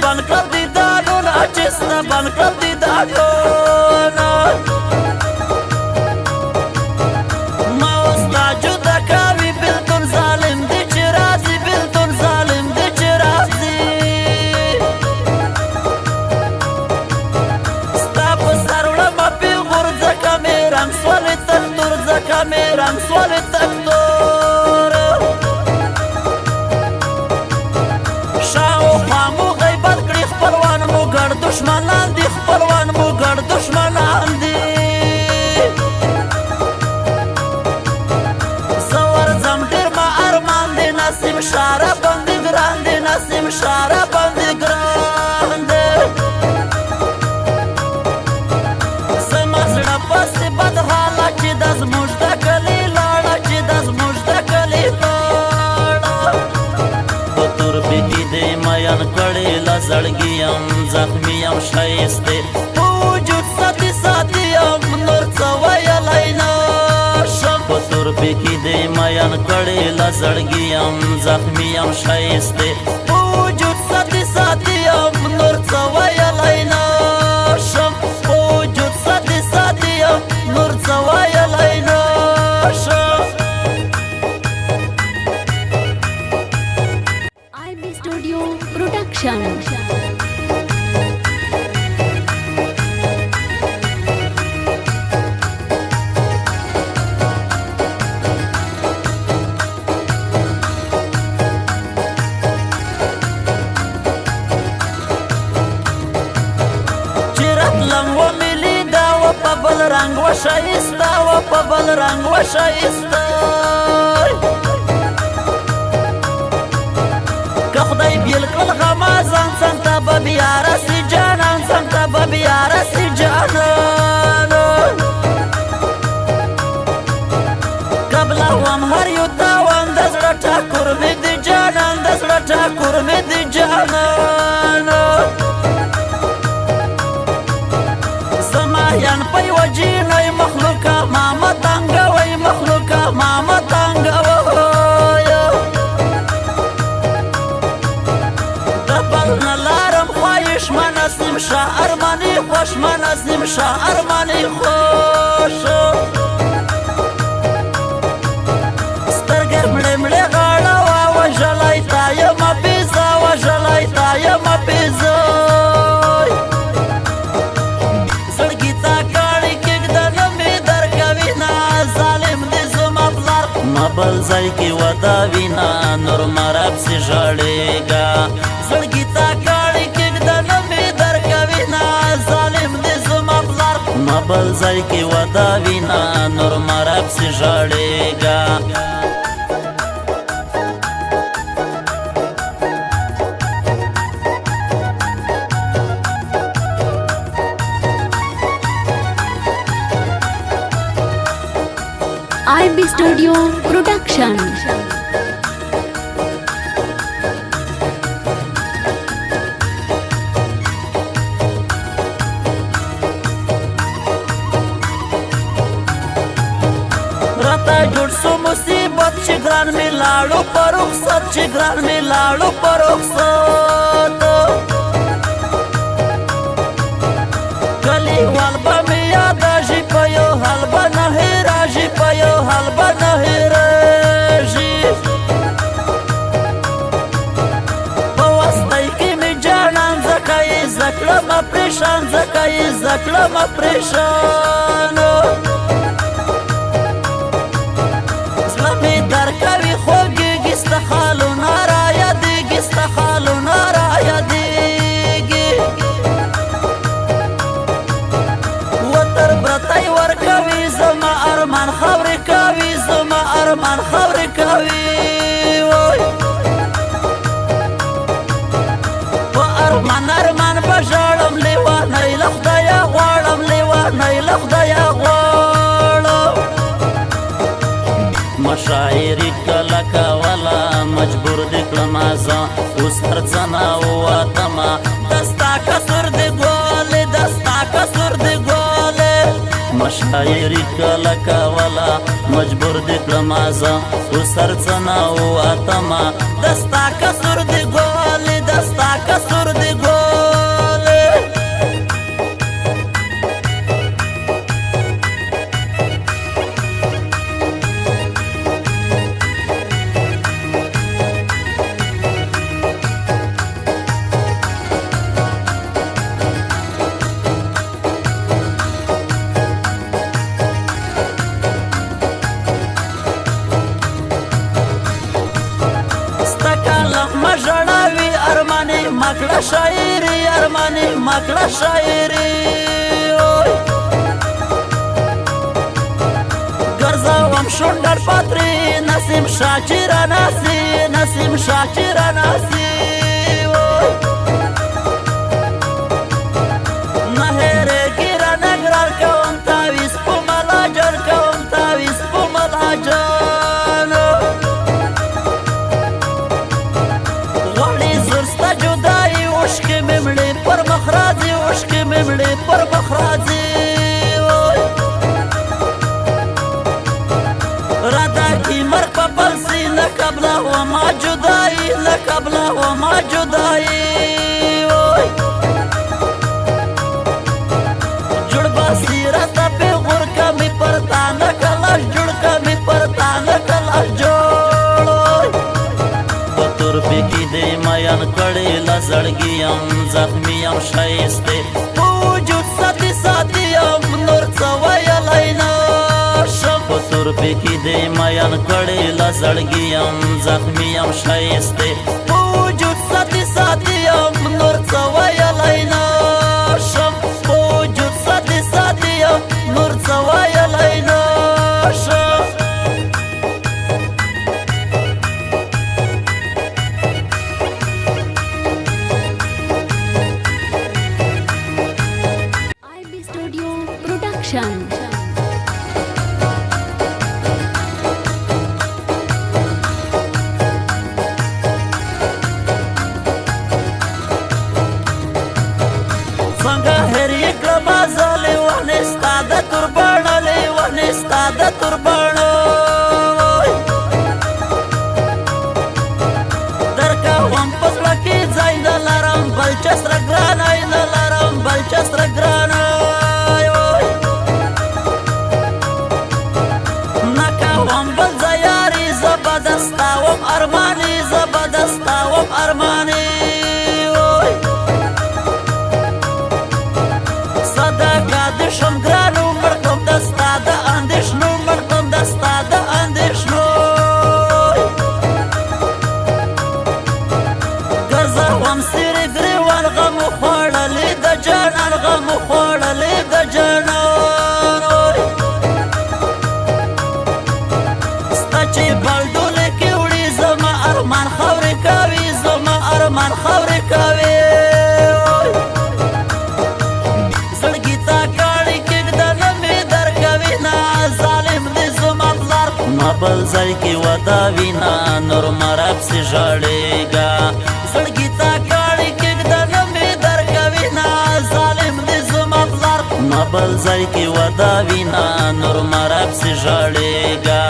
بنکل دی دانون اچستا بنکل دی دانون ما وستا جدا کاوی بلتون ظالم دی چی رازی بلتون ظالم دی چی رازی ستا پسر وڑما پی غرزکا میرم سوالی تکتور زکا میرم سوالی تکتور دشمنان دی خپلوان مو ګړ دشمنان دی زور زم ډیر ما ارمان دی نسیم شاره باندې ګران دی نسیم شاره باندې ګران دی زما زړه پسې بد حاله چې د زموږ د کلي لاړه چې د زموږ د کلي لاړه په توربې کې دی میان کړې له زړګي یم زخمی یم شایسته په وجود ساتي ساتي یم نور څه ویلی نشم په توربې کې دی میان کړې له زړګي یم زخمی یم شایسته په وجود ساتي ساتي یم نور څه ویلی نشم په وجود ساتي ساتي یم نور څه ویلی نشم IB Studio Production. بل رنگ و شایسته و په بل رنگ و شایسته که خدای بیل کړل غما ځان څنګ ته به بیا راسي جانان څنګ ته به بیا راسي جانان قبله وم هر یو تاوان د زړه ټاکور مې د جانان د زړه ټاکور مې د جانان یان پای وجینای مخلوقا ماما تنگوي مخلوقا ماما تنگوي دبل نلارم خواهش من اسیم شاعر منی خوش من اسیم شاعر منی خوش سترګې مړې مړې غاړه وا وژلای تا یم پیزا وژلای تا یم پیزا بل ځای کې ودا وینا نور مراب سي ژړېږه زړګي تا کاڼي کېږده نه مې درکوي نه ظالم دې زما پلار ما بل ځای کې ودا وینا نور مراب سي ژړېږه IB Studio Production. راته جوړ سو مصیبت چې ګران مې لاړو په رخصت چې ګران مې لاړو په رخصت کلیوال به مې یادېږي په یو حال به نه هېرېږي په یو حال به نه هېرېږي په وستی کې مې جانان ځکه یې زده کړمه پرېشان ځکه یې زده کړمه پرېشان زړه مې درکوي خوږېږي ستا خالونه رایادېږي ستا خالونه رایادېږي وتر برتی ورکوي زما ارمان خبرې کوي زما ارمان خبرې کوي په ارمان ارمان به ژاړم لیوانۍ له خدایه غواړم لیوانۍ له خدایه غواړم مشاعرې کله کوله مجبور دې کړمه زه اوس هر څه نه ووتمه دا ستا قصور دې ګولې دا ستا قصور دې ګولې مشاعرې کله کوله مجبور دې کړمه زه اوس هر څه نه ووتمه دا ستا قصور دې ګولې دا ستا قصور دې ګولې مژړاوي ارماني مکړه شاعري ارماني مکړه شاعري ګرځوم شونډر پاتري نسیم شاچرا ناسي نسیم شاچرا ناسي نه هېرېږي رانه ګران کوم تاویز په ملا جان کوم تاویز په ملا جان غواړي زر ستا جدایي اوښکې مې مړې پر مخ راځي اوښکې مې مړې پر مخ راځي رادا کی مرگ پا پلسی لکبلا وما جدائی لکبلا وما جدائی جڑ باسی راتا پی غور کمی پرتا نکلاش جڑ کمی پرتا نکلاش جوڑ بطور بکی دی مایان کڑی لزڑگیم زخمیم شایستے وجود ساتی ساتیم نور سوائی لینا پتور پکی دی مایان کڑی لزړګیم زخمیم شایسته وجود ساتي ساتیم نور څه ویلی نشم وجود ساتي ساتیم نور څه ویلی نشم IB Studio Production. څنګه هېر یې کړمه زه لیونې ستا د توربڼه لیونې ستا د توربڼه درکوم په زړه کې ځای نه لرم بل چا سره ګرانی نه لرم بل چا سره ګرانی نه کوم بل ځای یاري زه به دستا وم ارماني زه به دستا وم ارماني شم ګرانو مړکم دستا د اندېښنو مړکم دستا د اندېښنو ګرځوم سیرې ګریوان غم خوړلې د جانان غم خوړلې د جانان ستا چې بلډولې کې وړي زما ارمان خاورې کوي زما ارمان خاورې کوي بل ځای کې ودا وینا نور مراب سي ژړېږه زړګي تا کاڼي کېږده نه مې درکوي نه ظالم دې زما پلار ما بل ځای کې ودا وینا نور مراب سي ژړېږه